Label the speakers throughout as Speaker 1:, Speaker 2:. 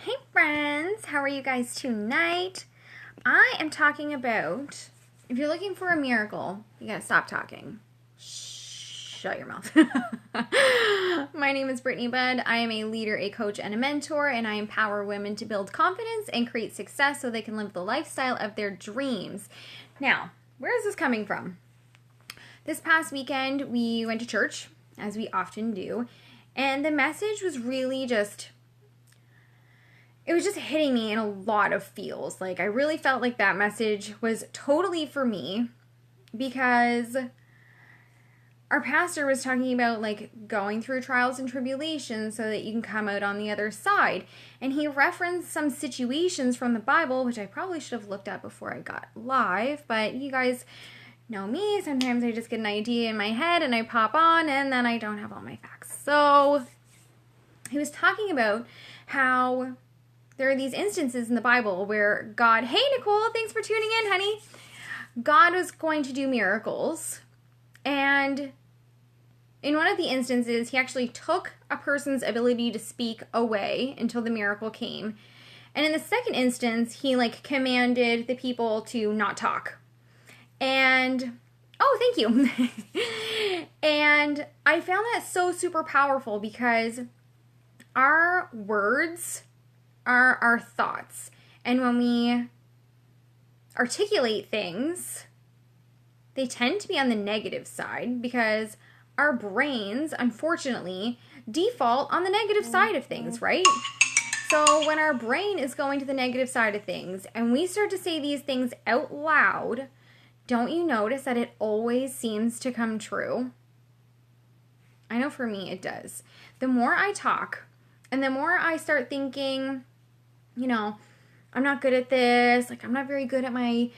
Speaker 1: Hey friends, how are you guys tonight? I am talking about, if you're looking for a miracle, you gotta stop talking. Shut your mouth. My name is Brittany Budd. I am a leader, a coach, and a mentor, and I empower women to build confidence and create success so they can live the lifestyle of their dreams. Now, where is this coming from? This past weekend, we went to church, as we often do, and the message was really just it was just hitting me in a lot of feels. Like, I really felt like that message was totally for me because our pastor was talking about, like, going through trials and tribulations so that you can come out on the other side. And he referenced some situations from the Bible, which I probably should have looked at before I got live, but you guys know me. Sometimes I just get an idea in my head and I pop on and then I don't have all my facts. So he was talking about how there are these instances in the Bible where God, hey Nicole, thanks for tuning in, honey. God was going to do miracles. And in one of the instances, he actually took a person's ability to speak away until the miracle came. And in the second instance, he commanded the people to not talk. And, oh, thank you. And I found that so super powerful because our words are our thoughts. And when we articulate things, they tend to be on the negative side because our brains, unfortunately, default on the negative side of things, right? So when our brain is going to the negative side of things and we start to say these things out loud, don't you notice that it always seems to come true? I know for me it does. The more I talk and the more I start thinking, I'm not good at this. I'm not very good at my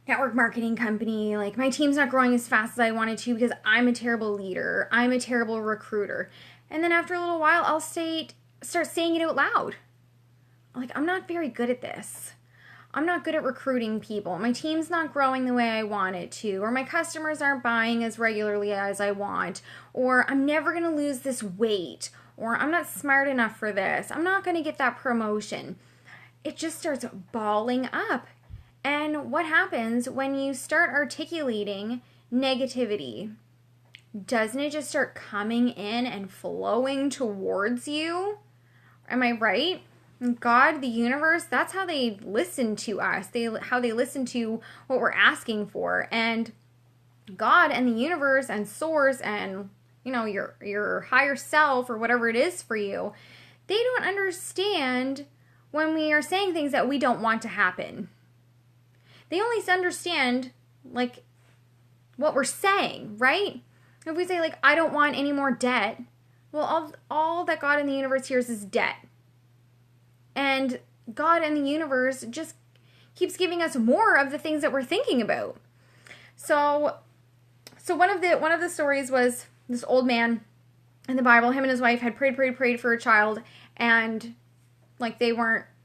Speaker 1: network marketing company. My team's not growing as fast as I wanted to because I'm a terrible leader. I'm a terrible recruiter. And then after a little while, I'll start saying it out loud. I'm not very good at this. I'm not good at recruiting people. My team's not growing the way I want it to. Or my customers aren't buying as regularly as I want. Or I'm never going to lose this weight. Or I'm not smart enough for this. I'm not going to get that promotion. It just starts balling up. And what happens when you start articulating negativity? Doesn't it just start coming in and flowing towards you? Am I right? God, the universe, that's how they listen to us. How they listen to what we're asking for. And God and the universe and source and, your higher self or whatever it is for you, they don't understand when we are saying things that we don't want to happen. They only understand, what we're saying, right? If we say, I don't want any more debt, well, all that God and the universe hears is debt. And God and the universe just keeps giving us more of the things that we're thinking about. So one of the stories was this old man in the Bible. Him and his wife had prayed for a child, and they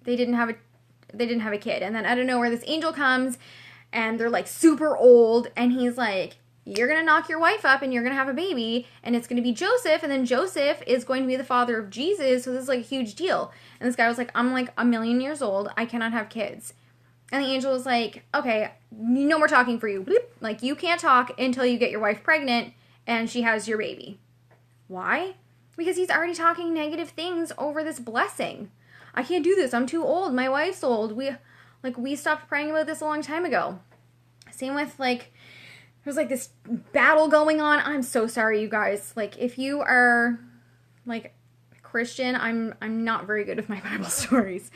Speaker 1: didn't have a kid. And then out of nowhere, this angel comes, and they're super old, and he's like, you're going to knock your wife up and you're going to have a baby and it's going to be Joseph, and then Joseph is going to be the father of Jesus. So this is a huge deal. And this guy was like, I'm 1,000,000 years old. I cannot have kids. And the angel was like, okay, no more talking for you. Bloop. You can't talk until you get your wife pregnant and she has your baby. Why? Because he's already talking negative things over this blessing. I can't do this. I'm too old. My wife's old. We stopped praying about this a long time ago. Same with there's this battle going on. I'm so sorry, you guys. If you are Christian, I'm not very good with my Bible stories.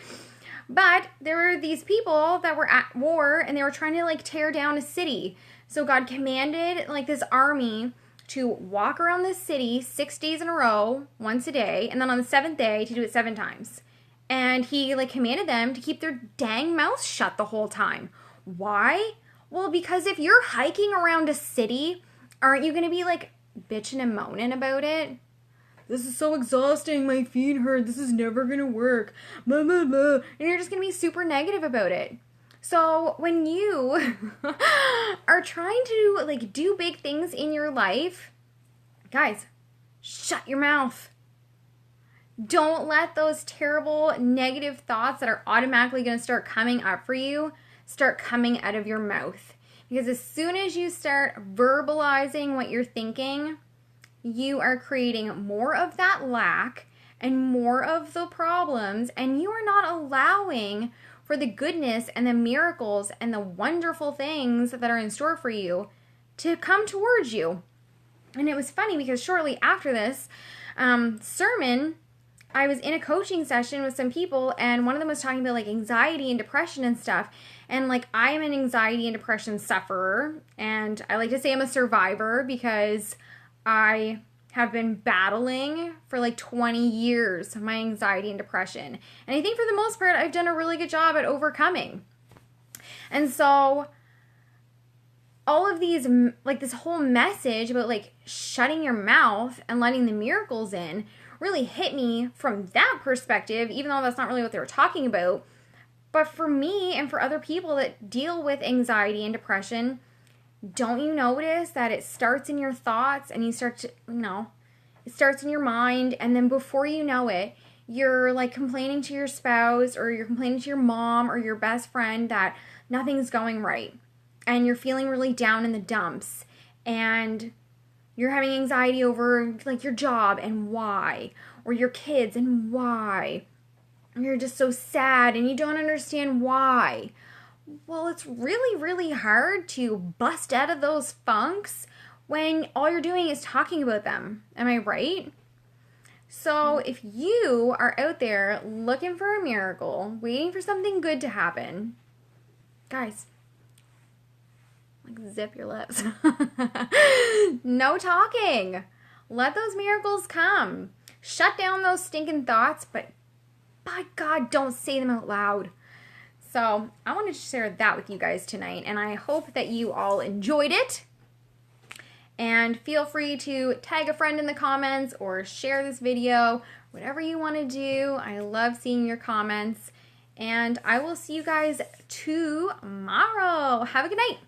Speaker 1: But there were these people that were at war and they were trying to tear down a city. So God commanded this army to walk around this city 6 days in a row, once a day, and then on the seventh day to do it 7 times. And he commanded them to keep their dang mouths shut the whole time. Why? Well, because if you're hiking around a city, aren't you going to be bitching and moaning about it? This is so exhausting. My feet hurt. This is never going to work. Blah, blah, blah. And you're just going to be super negative about it. So when you are trying to do big things in your life, guys, shut your mouth. Don't let those terrible negative thoughts that are automatically going to start coming up for you start coming out of your mouth. Because as soon as you start verbalizing what you're thinking, you are creating more of that lack and more of the problems, and you are not allowing for the goodness and the miracles and the wonderful things that are in store for you to come towards you. And it was funny because shortly after this sermon, I was in a coaching session with some people, and one of them was talking about like anxiety and depression and stuff. And like, I am an anxiety and depression sufferer, and I like to say I'm a survivor because I have been battling for like 20 years my anxiety and depression. And I think for the most part, I've done a really good job at overcoming. And so all of these, like this whole message about like shutting your mouth and letting the miracles in really hit me from that perspective, even though that's not really what they were talking about. But for me and for other people that deal with anxiety and depression, don't you notice that it starts in your thoughts and you start to, it starts in your mind, and then before you know it, you're like complaining to your spouse or you're complaining to your mom or your best friend that nothing's going right. And you're feeling really down in the dumps. And you're having anxiety over like your job and why, or your kids and why. You're just so sad and you don't understand why. Well, it's really, really hard to bust out of those funks when all you're doing is talking about them. Am I right? So if you are out there looking for a miracle, waiting for something good to happen, guys, like zip your lips. No talking. Let those miracles come. Shut down those stinking thoughts, but by God, don't say them out loud. So I wanted to share that with you guys tonight, and I hope that you all enjoyed it. And feel free to tag a friend in the comments or share this video, whatever you want to do. I love seeing your comments, and I will see you guys tomorrow. Have a good night.